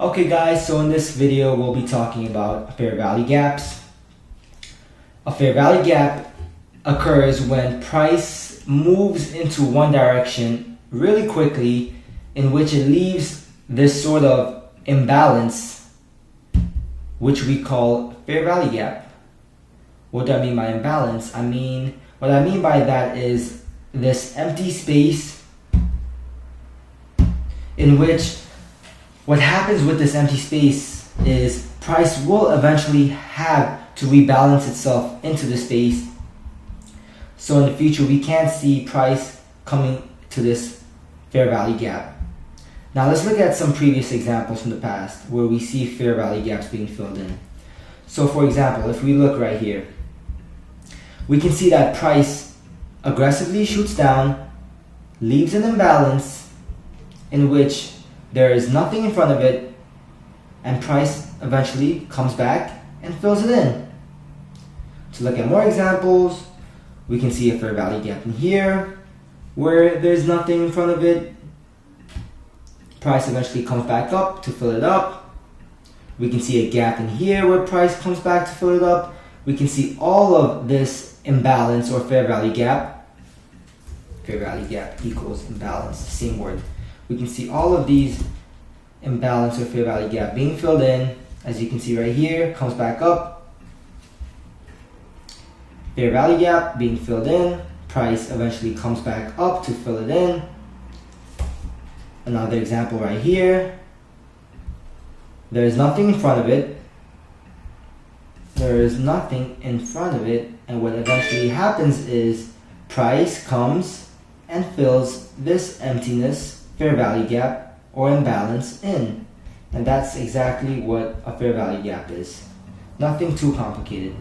Okay guys, so in this video we'll be talking about fair value gaps. A fair value gap occurs when price moves into one direction really quickly, in which it leaves this sort of imbalance, which we call fair value gap. What do I mean by imbalance? What I mean by that is this empty space in which what happens with this empty space is price will eventually have to rebalance itself into the space. So in the future, we can't see price coming to this fair value gap. Now let's look at some previous examples from the past where we see fair value gaps being filled in. So for example, if we look right here, we can see that price aggressively shoots down, leaves an imbalance in which there is nothing in front of it, and price eventually comes back and fills it in. To look at more examples, we can see a fair value gap in here where there's nothing in front of it. Price eventually comes back up to fill it up. We can see a gap in here where price comes back to fill it up. We can see all of this imbalance or fair value gap. Fair value gap equals imbalance, same word. We can see all of these imbalance or fair value gap being filled in. As you can see right here, comes back up. Fair value gap being filled in. Price eventually comes back up to fill it in. Another example right here. There is nothing in front of it. There is nothing in front of it, and what eventually happens is price comes and fills this emptiness, fair value gap or imbalance in. And that's exactly what a fair value gap is. Nothing too complicated.